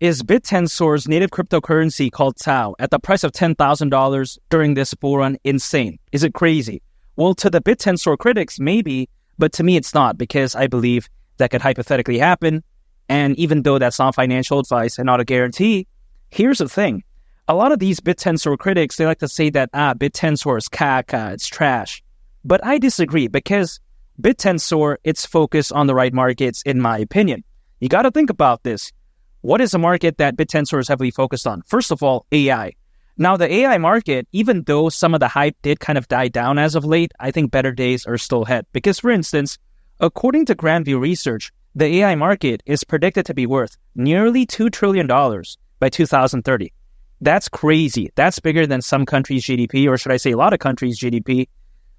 is Bittensor's native cryptocurrency called TAO at the price of $10,000 during this bull run insane? Is it crazy? Well, to the Bittensor critics, maybe, but to me it's not, because I believe that could hypothetically happen. And even though that's not financial advice and not a guarantee, here's the thing. A lot of these Bittensor critics, they like to say that, Bittensor is caca, it's trash. But I disagree, because Bittensor, it's focused on the right markets, in my opinion. You got to think about this. What is a market that Bittensor is heavily focused on? First of all, AI. Now, the AI market, even though some of the hype did kind of die down as of late, I think better days are still ahead. Because, for instance, according to Grandview Research, the AI market is predicted to be worth nearly $2 trillion by 2030. That's crazy. That's bigger than some countries' GDP, or should I say a lot of countries' GDP.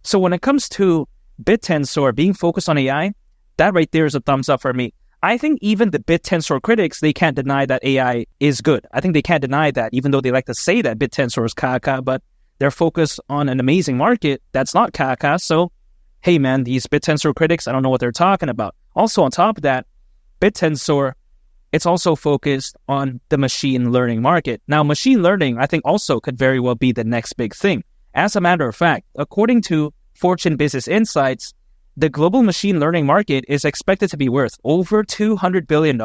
So when it comes to Bittensor being focused on AI, that right there is a thumbs up for me. I think even the Bittensor critics, they can't deny that AI is good. I think they can't deny that, even though they like to say that Bittensor is caca, but they're focused on an amazing market that's not caca. So, hey man, these Bittensor critics, I don't know what they're talking about. Also on top of that, Bittensor, it's also focused on the machine learning market. Now, machine learning, I think also could very well be the next big thing. As a matter of fact, according to Fortune Business Insights, the global machine learning market is expected to be worth over $200 billion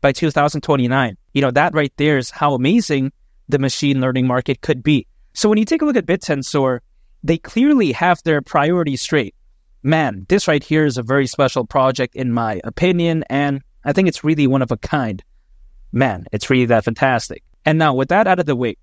by 2029. That right there is how amazing the machine learning market could be. So when you take a look at Bittensor, they clearly have their priorities straight. Man, this right here is a very special project in my opinion, and I think it's really one of a kind. Man, it's really that fantastic. And now with that out of the way,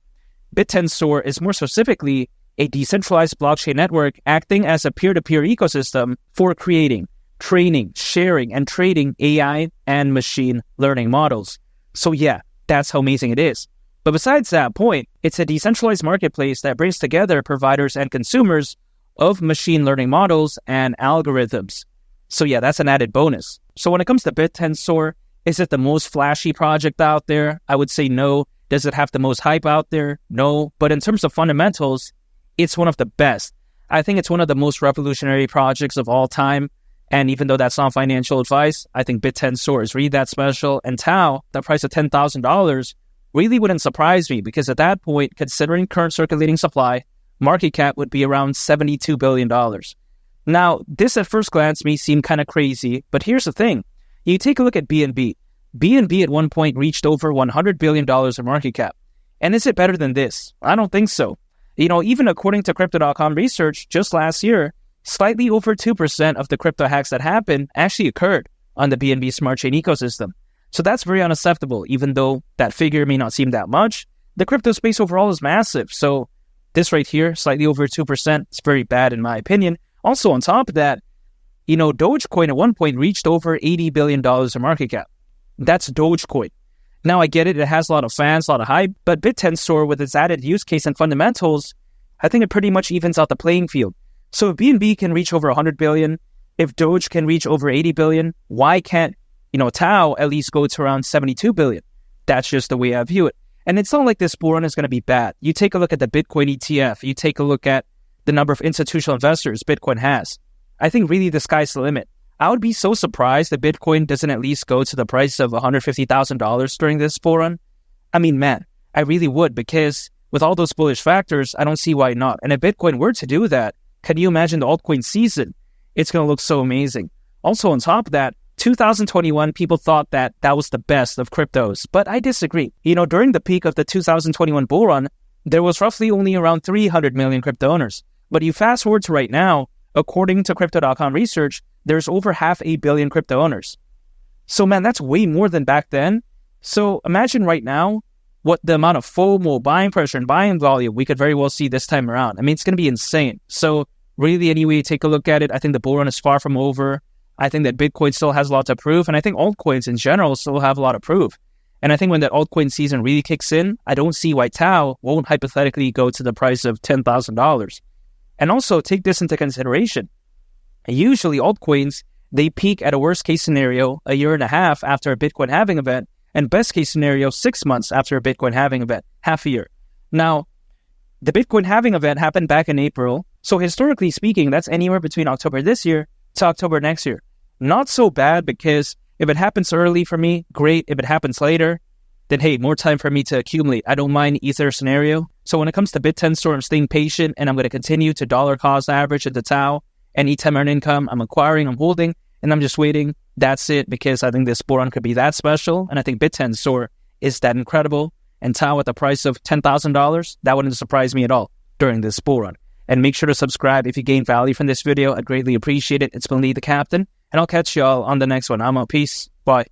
Bittensor is more specifically a decentralized blockchain network acting as a peer-to-peer ecosystem for creating, training, sharing, and trading AI and machine learning models. So yeah, that's how amazing it is. But besides that point, it's a decentralized marketplace that brings together providers and consumers of machine learning models and algorithms. So yeah, that's an added bonus. So when it comes to Bittensor, is it the most flashy project out there? I would say no. Does it have the most hype out there? No. But in terms of fundamentals, it's one of the best. I think it's one of the most revolutionary projects of all time. And even though that's not financial advice, I think Bittensor is really that special. And TAO, the price of $10,000, really wouldn't surprise me, because at that point, considering current circulating supply, market cap would be around $72 billion. Now, this at first glance may seem kind of crazy, but here's the thing. You take a look at BNB. BNB at one point reached over $100 billion in market cap. And is it better than this? I don't think so. Even according to Crypto.com research, just last year, slightly over 2% of the crypto hacks that happened actually occurred on the BNB smart chain ecosystem. So that's very unacceptable. Even though that figure may not seem that much, the crypto space overall is massive. So this right here, slightly over 2%, it's very bad in my opinion. Also on top of that, Dogecoin at one point reached over $80 billion in market cap. That's Dogecoin. Now, I get it. It has a lot of fans, a lot of hype, but Bittensor, with its added use case and fundamentals, I think it pretty much evens out the playing field. So if BNB can reach over 100 billion, if Doge can reach over 80 billion, why can't, TAO at least go to around 72 billion? That's just the way I view it. And it's not like this bull run is going to be bad. You take a look at the Bitcoin ETF. You take a look at the number of institutional investors Bitcoin has. I think really the sky's the limit. I would be so surprised that Bitcoin doesn't at least go to the price of $150,000 during this bull run. I mean, man, I really would, because with all those bullish factors, I don't see why not. And if Bitcoin were to do that, can you imagine the altcoin season? It's going to look so amazing. Also, on top of that, 2021, people thought that was the best of cryptos, but I disagree. During the peak of the 2021 bull run, there was roughly only around 300 million crypto owners. But you fast forward to right now, according to Crypto.com research, there's over 500 million crypto owners. So man, that's way more than back then. So imagine right now what the amount of FOMO, buying pressure, and buying volume we could very well see this time around. I mean, it's going to be insane. So really, anyway, take a look at it. I think the bull run is far from over. I think that Bitcoin still has a lot to prove. And I think altcoins in general still have a lot to prove. And I think when that altcoin season really kicks in, I don't see why TAO won't hypothetically go to the price of $10,000. And also take this into consideration. Usually altcoins, they peak at a worst case scenario a year and a half after a Bitcoin halving event, and best case scenario 6 months after a Bitcoin halving event, half a year. Now, the Bitcoin halving event happened back in April. So historically speaking, that's anywhere between October this year to October next year. Not so bad, because if it happens early for me, great. If it happens later, then hey, more time for me to accumulate. I don't mind either scenario. So when it comes to Bittensor, I'm staying patient and I'm going to continue to dollar cost average into TAO. Anytime I earn income, I'm acquiring, I'm holding, and I'm just waiting. That's it, because I think this bull run could be that special. And I think Bittensor is that incredible. And TAO at the price of $10,000, that wouldn't surprise me at all during this bull run. And make sure to subscribe if you gain value from this video. I'd greatly appreciate it. It's been Lee the Captain, and I'll catch y'all on the next one. I'm out. Peace. Bye.